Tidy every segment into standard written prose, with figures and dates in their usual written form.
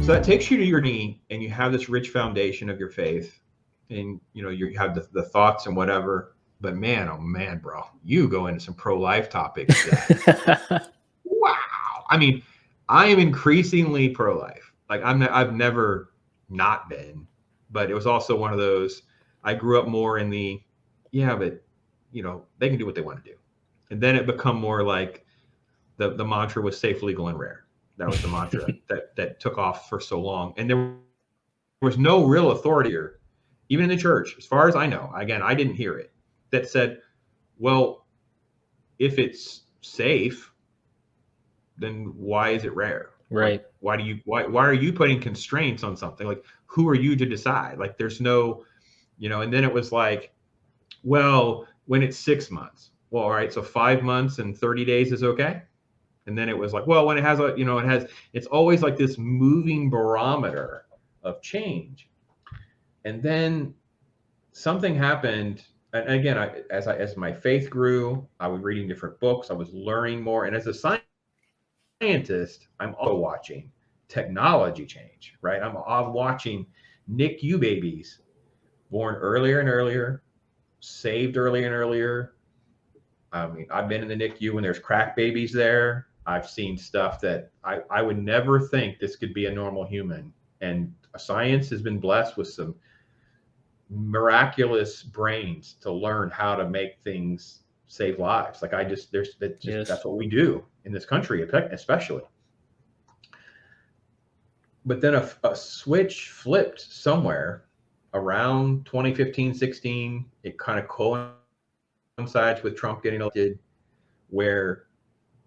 So that takes you to your knee, and you have this rich foundation of your faith, and you have the thoughts and whatever. But man, oh man, bro, you go into some pro-life topics that wow. I mean, I am increasingly pro-life. Like I've never not been, but it was also one of those. I grew up more in the, yeah, but they can do what they want to do, and then it become more like the mantra was safe, legal, and rare. That was the mantra that took off for so long, and there was no real authority here, even in the church, as far as I know. Again, I didn't hear it that said, well, if it's safe, then why is it rare? Right. Like, why are you putting constraints on something? Like, who are you to decide? Like, there's no, and then it was like, well, when it's 6 months, well, all right, so 5 months and 30 days is okay. And then it was like, well, when it has it's always like this moving barometer of change. And then something happened. And again, as my faith grew, I was reading different books, I was learning more. And as a scientist, I'm also watching technology change, right? I'm watching NICU babies born earlier and earlier, saved earlier and earlier. I mean, I've been in the NICU when there's crack babies there. I've seen stuff that I would never think this could be a normal human. And science has been blessed with some miraculous brains to learn how to make things save lives. Like that's what we do in this country, especially. But then a switch flipped somewhere around 2015, 16. It kind of coincides with Trump getting elected, where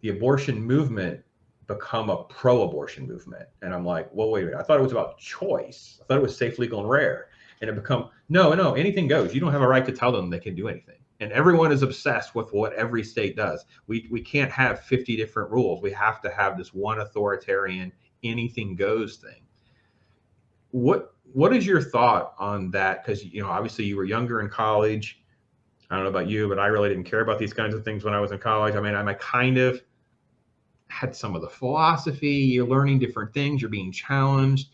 the abortion movement become a pro-abortion movement. And I'm like, well, wait a minute. I thought it was about choice. I thought it was safe, legal, and rare. And it become, no, anything goes. You don't have a right to tell them they can do anything. And everyone is obsessed with what every state does. We can't have 50 different rules. We have to have this one authoritarian, anything goes thing. What is your thought on that? Because, obviously you were younger in college. I don't know about you, but I really didn't care about these kinds of things when I was in college. I mean, I kind of had some of the philosophy. You're learning different things. You're being challenged.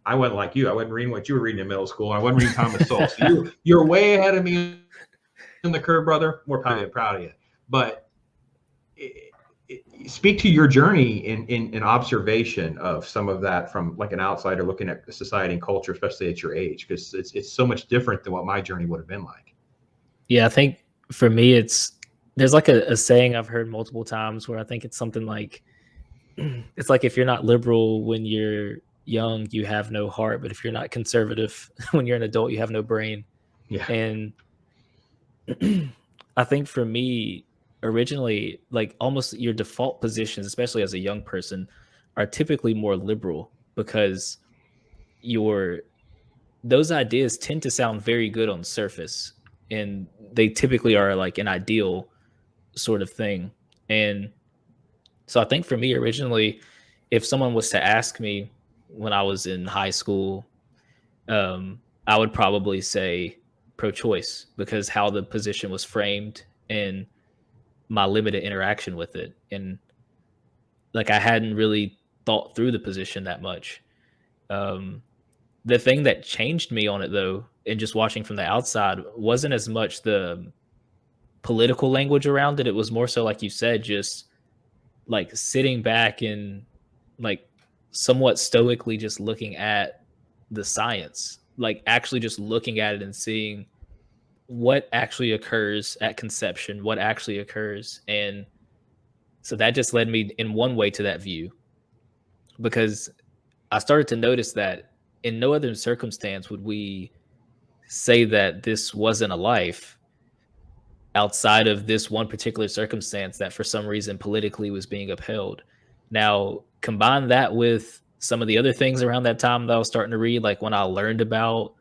I wasn't like you. I wasn't reading what you were reading in middle school. I wasn't reading Thomas Sowell. So you're way ahead of me on the curve, brother. We're proud of you. But speak to your journey in observation of some of that from like an outsider looking at society and culture, especially at your age, because it's so much different than what my journey would have been like. Yeah, I think for me, there's like a saying I've heard multiple times where I think it's something like, it's like if you're not liberal when you're young, you have no heart, but if you're not conservative when you're an adult, you have no brain. Yeah. And I think for me, originally, like almost your default positions, especially as a young person, are typically more liberal because those ideas tend to sound very good on surface, and they typically are like an ideal sort of thing. And so I think for me originally, if someone was to ask me when I was in high school, I would probably say pro-choice because how the position was framed and my limited interaction with it. And like I hadn't really thought through the position that much. The thing that changed me on it, though, and just watching from the outside, wasn't as much the political language around it. It was more so, like you said, just like sitting back and like somewhat stoically just looking at the science, like actually just looking at it and seeing what actually occurs at conception, what actually occurs. And so that just led me in one way to that view, because I started to notice that in no other circumstance would we say that this wasn't a life outside of this one particular circumstance that for some reason politically was being upheld. Now, combine that with some of the other things around that time that I was starting to read, like when I learned about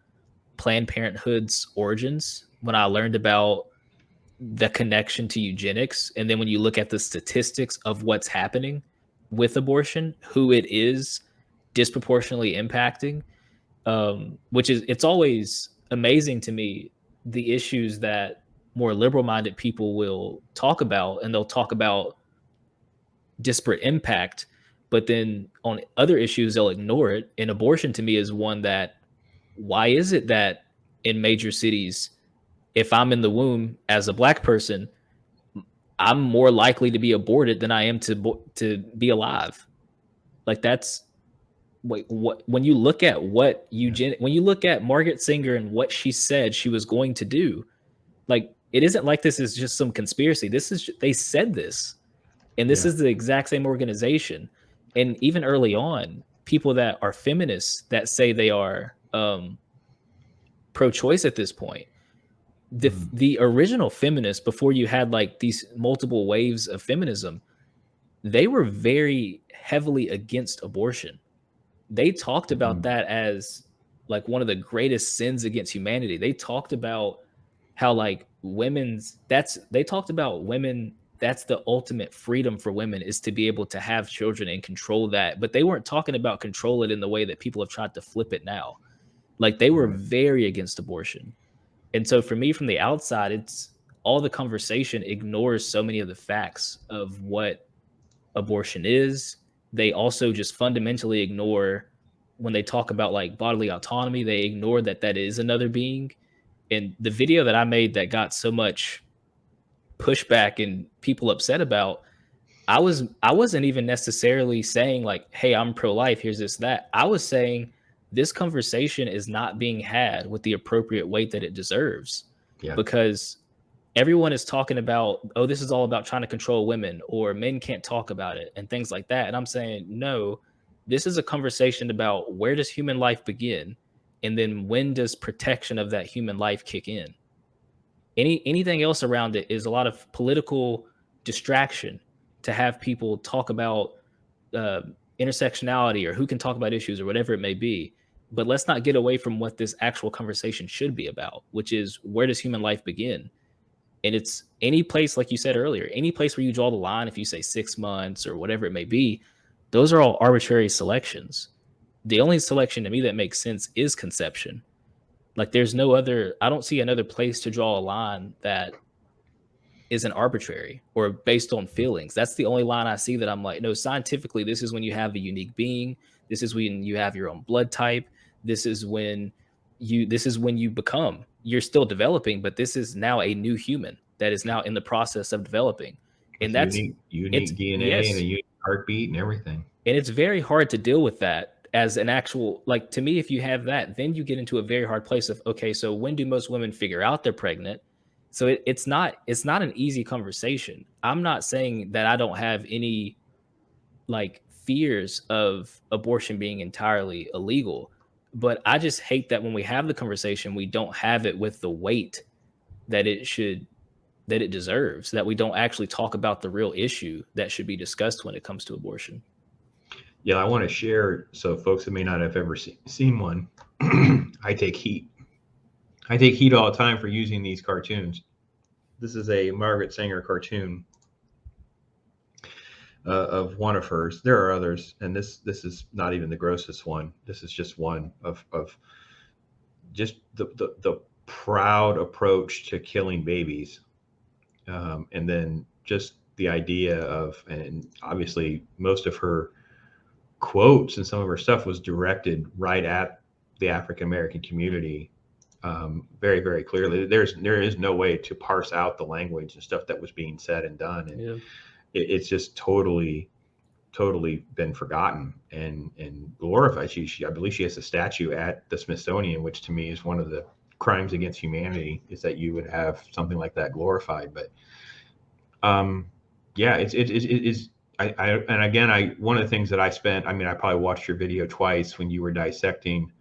Planned Parenthood's origins, when I learned about the connection to eugenics, and then when you look at the statistics of what's happening with abortion, who it is disproportionately impacting, it's always amazing to me the issues that more liberal-minded people will talk about, and they'll talk about disparate impact, but then on other issues, they'll ignore it. And abortion to me is one that, why is it that in major cities, if I'm in the womb as a Black person, I'm more likely to be aborted than I am to be alive? Like that's what when you look at what when you look at Margaret Sanger and what she said she was going to do, like it isn't like this is just some conspiracy. This is they said this, and this Yeah. is the exact same organization. And even early on, people that are feminists that say they are pro-choice at this point, the original feminists, before you had like these multiple waves of feminism, they were very heavily against abortion. They talked about that as like one of the greatest sins against humanity. They talked about how like they talked about women, that's the ultimate freedom for women, is to be able to have children and control that. But they weren't talking about control it in the way that people have tried to flip it now. Like they were very against abortion. And so for me, from the outside, it's all the conversation ignores so many of the facts of what abortion is. They also just fundamentally ignore, when they talk about like bodily autonomy, they ignore that that is another being. And the video that I made that got so much pushback and people upset about, I wasn't even necessarily saying like, hey, I'm pro-life, here's this, that. I was saying this conversation is not being had with the appropriate weight that it deserves. Yeah. Because everyone is talking about, oh, this is all about trying to control women, or men can't talk about it and things like that. And I'm saying, no, this is a conversation about where does human life begin? And then when does protection of that human life kick in? Anything else around it is a lot of political distraction to have people talk about uh, intersectionality or who can talk about issues or whatever it may be. But let's not get away from what this actual conversation should be about, which is where does human life begin? And it's any place, like you said earlier, any place where you draw the line, if you say 6 months or whatever it may be, those are all arbitrary selections. The only selection to me that makes sense is conception. Like there's no other, I don't see another place to draw a line that isn't arbitrary or based on feelings. That's the only line I see that I'm like, no, scientifically, this is when you have a unique being. This is when you have your own blood type. This is when you become, you're still developing, but this is now a new human that is now in the process of developing. And that's unique DNA and a unique heartbeat and everything. And it's very hard to deal with that as an actual, like, to me, if you have that, then you get into a very hard place of, okay, so when do most women figure out they're pregnant? So it's not an easy conversation. I'm not saying that I don't have any like fears of abortion being entirely illegal, but I just hate that when we have the conversation, we don't have it with the weight that it deserves, that we don't actually talk about the real issue that should be discussed when it comes to abortion. Yeah, I want to share, so folks that may not have ever seen one, I take heat. I take heat all the time for using these cartoons. This is a Margaret Sanger cartoon of one of hers. There are others, and this is not even the grossest one. This is just one of just the proud approach to killing babies, and then just the idea of, and obviously most of her quotes and some of her stuff was directed right at the African American community, very, very clearly. There is no way to parse out the language and stuff that was being said and done, and it's just totally been forgotten and glorified. She I believe she has a statue at the Smithsonian, which to me is one of the crimes against humanity, is that you would have something like that glorified. But yeah, it is. And again, one of the things that I probably watched your video twice when you were dissecting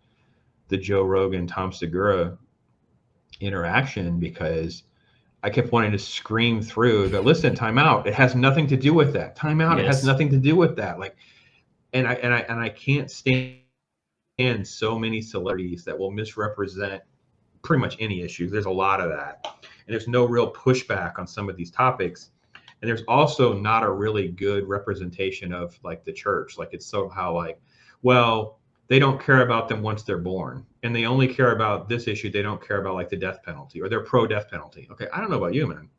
the Joe Rogan, Tom Segura interaction, because I kept wanting to scream through, go, listen, time out. It has nothing to do with that. Time out. Yes. It has nothing to do with that. Like, and I can't stand so many celebrities that will misrepresent pretty much any issue. There's a lot of that. And there's no real pushback on some of these topics. And there's also not a really good representation of like the church. Like it's somehow like, well, they don't care about them once they're born, and they only care about this issue. They don't care about like the death penalty, or they're pro death penalty. Okay. I don't know about you, man.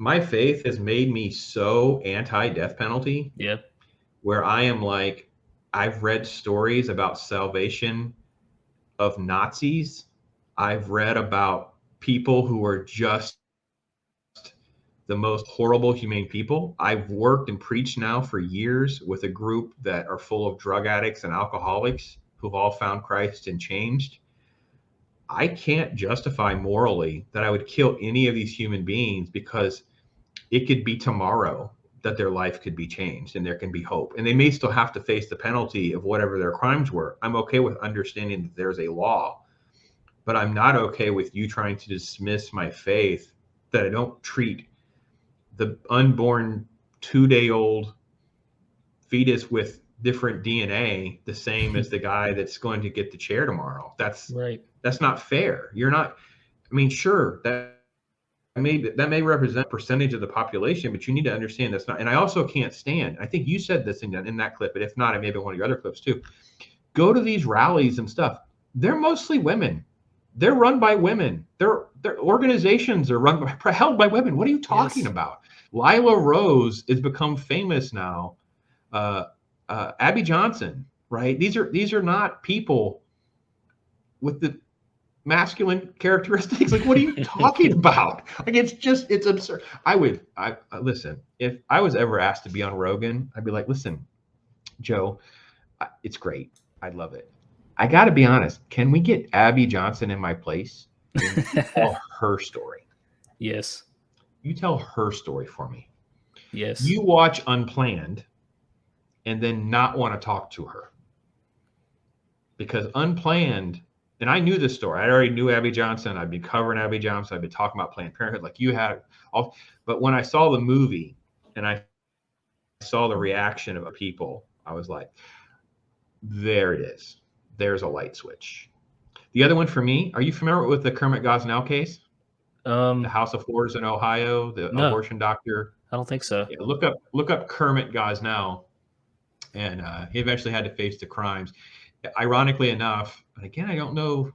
my faith has made me so anti-death penalty Yeah. where I am like, I've read stories about salvation of Nazis. I've read about people who are just the most horrible, humane people. I've worked and preached now for years with a group that are full of drug addicts and alcoholics who've all found Christ and changed. I can't justify morally that I would kill any of these human beings because it could be tomorrow that their life could be changed and there can be hope. And they may still have to face the penalty of whatever their crimes were. I'm okay with understanding that there's a law, but I'm not okay with you trying to dismiss my faith that I don't treat the unborn 2-day-old fetus with different DNA the same as the guy that's going to get the chair tomorrow. That's not fair. You're not, I mean, sure, that may represent a percentage of the population, but you need to understand that's not. And I also can't stand, I think you said this in that clip, but if not, it may be one of your other clips too. Go to these rallies and stuff. They're mostly women. They're run by women. Their organizations are held by women. What are you talking about? Lila Rose has become famous now. Abby Johnson, right? These are not people with the masculine characteristics. Like, what are you talking about? Like, it's absurd. I listen, if I was ever asked to be on Rogan, I'd be like, listen, Joe, it's great. I'd love it. I got to be honest. Can we get Abby Johnson in my place and tell her story? Yes. You tell her story for me. Yes. You watch Unplanned and then not want to talk to her. Because Unplanned, and I knew this story. I already knew Abby Johnson. I'd been covering Abby Johnson. I'd been talking about Planned Parenthood like you had. But when I saw the movie and I saw the reaction of people, I was like, there it is. There's a light switch. The other one for me, are you familiar with the Kermit Gosnell case? The House of Horrors in Ohio, the abortion doctor. I don't think so. Yeah, look up Kermit Gosnell, and he eventually had to face the crimes. Ironically enough, and again, I don't know.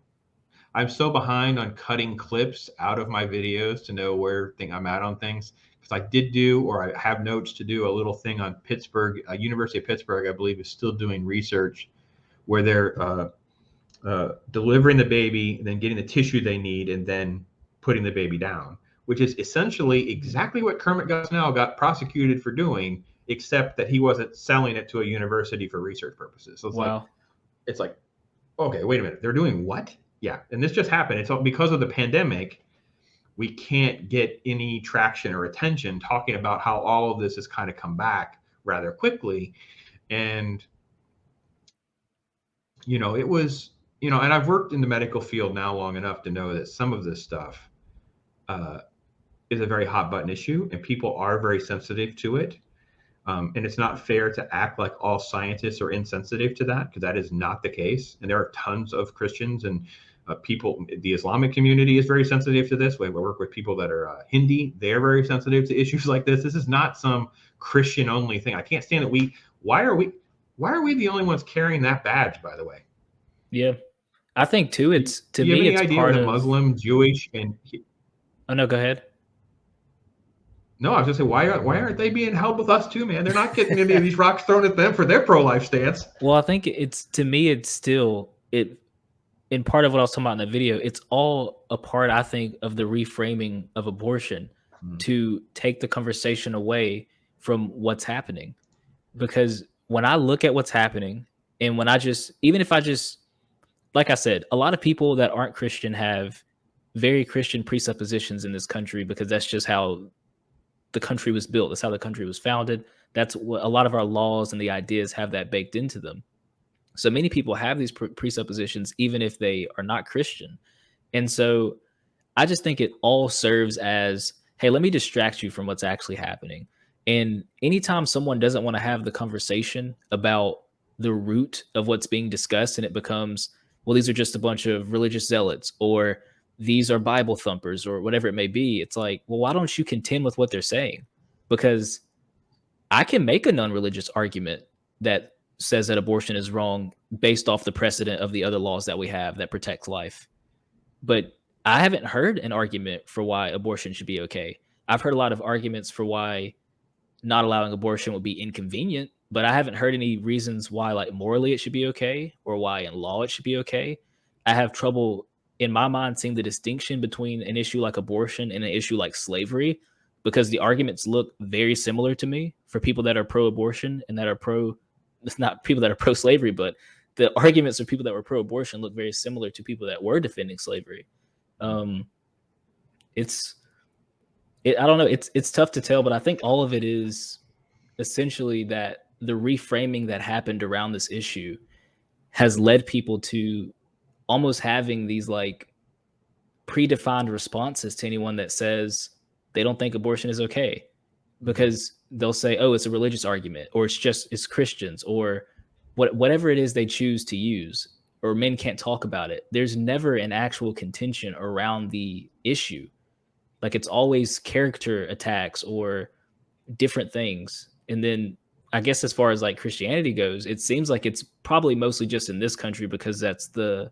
I'm so behind on cutting clips out of my videos to know where I'm at on things. Because I did do, or I have notes to do, a little thing on Pittsburgh, University of Pittsburgh, I believe, is still doing research where they're delivering the baby, and then getting the tissue they need, and then putting the baby down, which is essentially exactly what Kermit Gosnell got prosecuted for doing, except that he wasn't selling it to a university for research purposes. So it's like, okay, wait a minute. They're doing what? Yeah. And this just happened. It's all because of the pandemic. We can't get any traction or attention talking about how all of this has kind of come back rather quickly. And, it was, and I've worked in the medical field now long enough to know that some of this stuff is a very hot button issue, and people are very sensitive to it. And it's not fair to act like all scientists are insensitive to that, because that is not the case. And there are tons of Christians and people. The Islamic community is very sensitive to this. We work with people that are Hindi. They're very sensitive to issues like this. This is not some Christian only thing. I can't stand that why are we the only ones carrying that badge, by the way? Yeah. I think too, it's, to me, it's part of Muslim, Jewish, and oh no, go ahead. No, I was just saying, why aren't they being held with us too, man? They're not getting any of these rocks thrown at them for their pro-life stance. Well, I think it's still in part of what I was talking about in the video, it's all a part, I think, of the reframing of abortion to take the conversation away from what's happening. Because when I look at what's happening, and when even if I just, like I said, a lot of people that aren't Christian have very Christian presuppositions in this country, because that's just how the country was built. That's how the country was founded. That's what a lot of our laws and the ideas have that baked into them. So many people have these presuppositions, even if they are not Christian. And so I just think it all serves as, hey, let me distract you from what's actually happening. And anytime someone doesn't want to have the conversation about the root of what's being discussed, and it becomes, well, these are just a bunch of religious zealots, or these are Bible thumpers, or whatever it may be. It's like, well, why don't you contend with what they're saying? Because I can make a non-religious argument that says that abortion is wrong based off the precedent of the other laws that we have that protect life. But I haven't heard an argument for why abortion should be okay. I've heard a lot of arguments for why not allowing abortion would be inconvenient, but I haven't heard any reasons why, like, morally it should be okay or why in law it should be okay. I have trouble in my mind seeing the distinction between an issue like abortion and an issue like slavery, because the arguments look very similar to me for people that are pro-abortion and that are it's not people that are pro-slavery, but the arguments for people that were pro-abortion look very similar to people that were defending slavery. I don't know. It's tough to tell, but I think all of it is essentially that the reframing that happened around this issue has led people to almost having these like predefined responses to anyone that says they don't think abortion is okay, because they'll say, oh, it's a religious argument, or it's Christians, or whatever it is they choose to use, or men can't talk about it. There's never an actual contention around the issue. Like, it's always character attacks or different things. And then I guess as far as like Christianity goes, it seems like it's probably mostly just in this country because that's the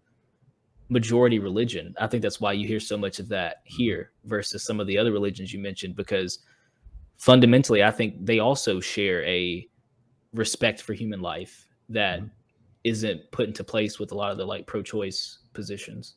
majority religion. I think that's why you hear so much of that here versus some of the other religions you mentioned, because fundamentally, I think they also share a respect for human life that isn't put into place with a lot of the like pro-choice positions.